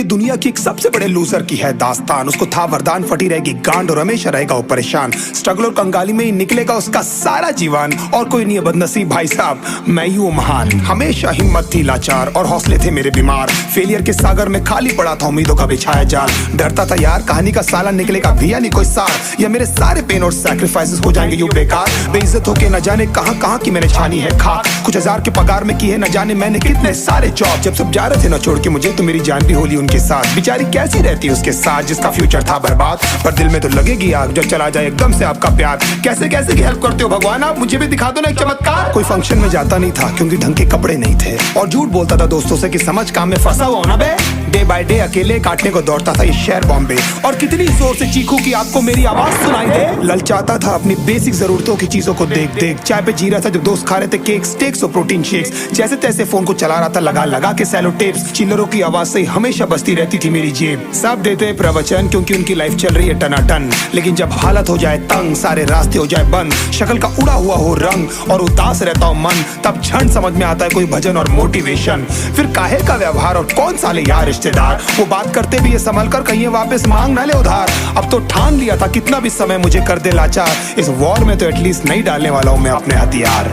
ये दुनिया की एक सबसे बड़े लूजर की है दास्तान। उसको था वरदान, फटी रहेगी गांड और हमेशा रहेगा वो परेशान। स्ट्रगल और कंगाली में ही निकलेगा उसका सारा जीवन। और कोई नहीं है बदनसीब भाई साहब, मैं ही हूँ महान। हमेशा हिम्मत थी लाचार और हौसले थे मेरे बीमार। फेलियर के सागर में खाली पड़ा था उम्मीदों का बिछाया जाल। डरता था यार कहानी का साला निकलेगा भी या नहीं कोई सार, या मेरे सारे पेन और सैक्रिफाइसेस हो जाएंगे यूं बेकार। बेइज्जत होके न जाने कहां की मैंने छानी है खाक। कुछ हजार के पगार में की है न जाने मैंने कितने सारे जॉब। जब सब जा रहे थे न छोड़ के मुझे तो मेरी जान भी होली उनके साथ। बेचारी कैसी रहती उसके साथ जिसका फ्यूचर था बर्बाद। पर दिल में तो लगेगी आग जब चला जाए एकदम से आपका प्यार। कैसे कैसे की हेल्प करते हो भगवान आप, मुझे भी दिखा दो ना एक चमत्कार। कोई फंक्शन में जाता नहीं था क्योंकि ढंग के कपड़े नहीं थे, और झूठ बोलता था दोस्तों से कि समझ काम में फंसा हुआ ना बे। डे बाय डे अकेले काटने को दौड़ता था ये शहर बॉम्बे। और कितनी जोर से चीखूं कि आपको मेरी आवाज सुनाई दे। ललचाता था अपनी बेसिक जरूरतों की चीजों को देख देख। चाय पे जी रहा था जब दोस्त खा रहे थे केक स्टेक्स और प्रोटीन शेक्स। जैसे तैसे फोन को चला रहा था लगा लगा के सैलो टेप्स। चिल्लरों की आवाज से हमेशा बजती रहती थी मेरी जेब। सब देते प्रवचन क्योंकि उनकी लाइफ चल रही है टनाटन। लेकिन जब हालत हो जाए तंग, सारे रास्ते हो जाए बंद, शक्ल का उड़ा हुआ हो रंग और उदास रहता हो मन, तब क्षण समझ में आता है कोई भजन और मोटिवेशन। फिर काहे का व्यवहार और कौन साले यार रिश्तेदार। वो बात करते भी ये संभल कर कहीं वापस मांग ना ले उधार। अब तो ठान लिया था कितना भी समय मुझे कर दे लाचार। इस वॉर में तो एटलीस्ट नहीं डालने वाला हूँ मैं अपने हथियार।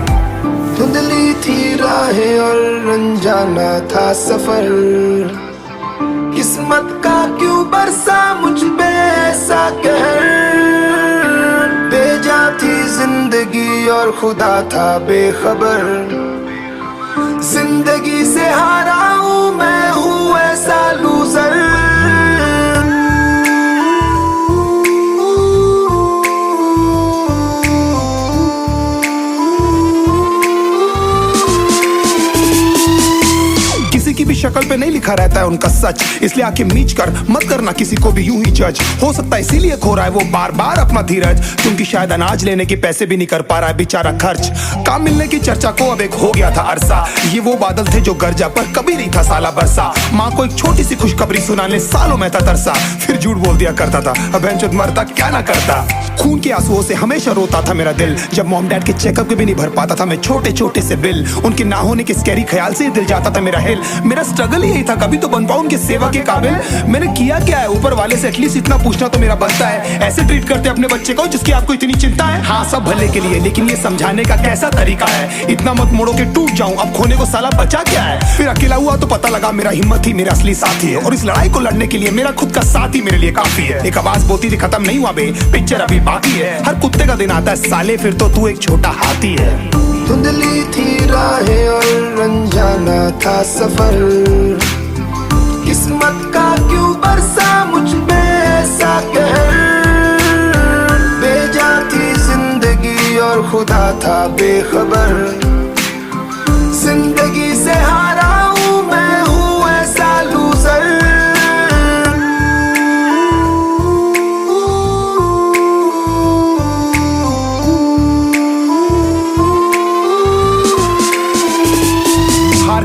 धुंधली थी राहें और अनजाना था सफर। किस्मत का क्यों बरसा मुझ पे ऐसा कहर। बेजा थी जिंदगी और खुदा था बेखबर। जिंदगी से हारा हूँ मैं हूँ ऐसा लूजर। की भी शक्ल पे नहीं लिखा रहता है उनका सच, इसलिए आके मीच कर मत करना किसी को भी यूं ही जज। हो सकता है इसीलिए खो रहा है वो बार बार अपना धीरज, क्योंकि शायद अनाज लेने के पैसे भी नहीं कर पा रहा है बेचारा खर्च। काम मिलने की चर्चा को अब एक हो गया था अरसा। ये वो बादल थे जो गरजा पर कभी नहीं था साला बरसा। माँ को एक छोटी सी खुशखबरी सुनाने सालों में था तरसा। फिर झूठ बोल दिया करता था अब बेंचों मरता क्या ना करता। खून के आंसुओं से हमेशा रोता था मेरा दिल। जब मॉम डैड के चेकअप के भी नहीं भर पाता था मैं छोटे छोटे से बिल। उनके ना होने के स्कैरी ख्याल से ही दिल जाता था मेरा हिल। मेरा स्ट्रगल ही यही था कभी तो बन पाऊं उनके सेवा के काबिल। मैंने किया क्या है ऊपर वाले से एटलीस्ट इतना पूछना तो मेरा बनता है। ऐसे ट्रीट करते अपने बच्चे को जिसकी आपको इतनी चिंता है। हाँ सब भले के लिए, लेकिन ये समझाने का कैसा तरीका है। इतना मत मोड़ो के टूट जाऊं, अब खोने को साला बचा क्या है। फिर अकेला हुआ तो पता लगा मेरा हिम्मत ही मेरा असली साथी है। और इस लड़ाई को लड़ने के लिए मेरा खुद का साथ ही मेरे लिए काफी है। एक आवाज बोलती थी खत्म नहीं हुआ बे, पिक्चर अभी बाकी है। हर कुत्ते का दिन आता है साले, फिर तो तू एक छोटा हाथी है। धुंधली थी राहें और अनजाना था सफर। किस्मत का क्यों बरसा मुझ पे ऐसा कहर। बेजा थी जिंदगी और खुदा था बेखबर। जिंदगी से हारा हूँ मैं हूँ ऐसा लूजर।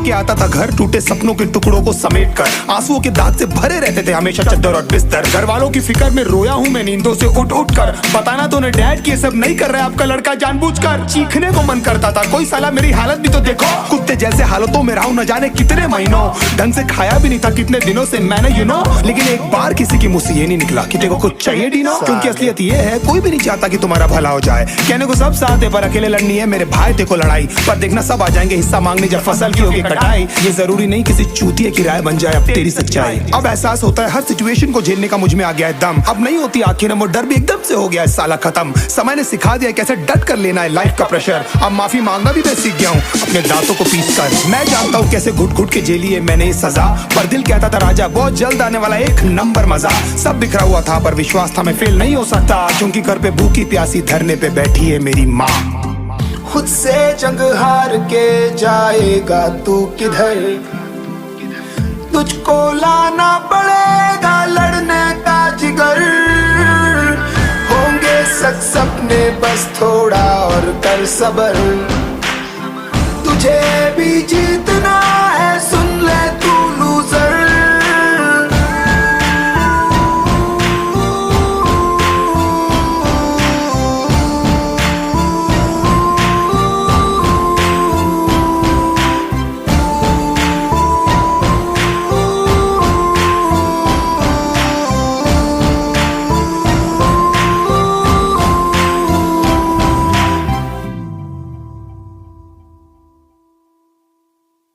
के आता था घर टूटे सपनों के टुकड़ों को समेट कर। आंसुओं के दाग से भरे रहते थे हमेशा चद्दर और बिस्तर। घर वालों की फिक्र में रोया हूँ मैं नींदों से उठ उठ कर। बताना तो नहीं डैड कि सब नहीं कर रहा है आपका लड़का जानबूझकर। चीखने को मन करता था कोई साला मेरी हालत भी तो देखो। कुत्ते जैसे हालतों में रहा हूँ न जाने कितने महीनों। ढंग से खाया भी नहीं था कितने दिनों से मैंने लेकिन एक बार किसी की मुंह से ये नहीं निकला कि तेरे को कुछ चाहिए डीनो। क्योंकि असलियत ये है कोई भी नहीं चाहता कि तुम्हारा भला हो जाए। कहने को सब साथ है पर अकेले लड़नी है मेरे भाई देखो लड़ाई। पर देखना सब आ जाएंगे हिस्सा मांगने जब फसल की होगी कटाई। ये जरूरी नहीं किसी चूतिए की राय बन जाए अब तेरी सच्चाई। अब एहसास होता है हर सिचुएशन को झेलने का मुझ में आ गया है दम। अब नहीं होती आखिर वो डर भी एकदम से हो गया है साला खत्म। समय ने सिखा दिया कैसे डट कर लेना है लाइफ का प्रेशर। अब माफी मांगना भी मैं सीख गया हूँ अपने दांतों को पीस कर। मैं जानता हूँ कैसे घुट घुट के झेली है मैंने ये सजा। पर दिल कहता था राजा बहुत जल्द आने वाला एक नंबर मजा। सब बिखरा हुआ था पर विश्वास था मैं फेल नहीं हो सकता। क्योंकि घर पे भूखी प्यासी धरने पे बैठी है मेरी माँ। खुद से जंग हार के जाएगा तू किधर। तुझको लाना पड़ेगा लड़ने का जिगर। होंगे सच सपने बस थोड़ा और कर सबर। तुझे भी जीत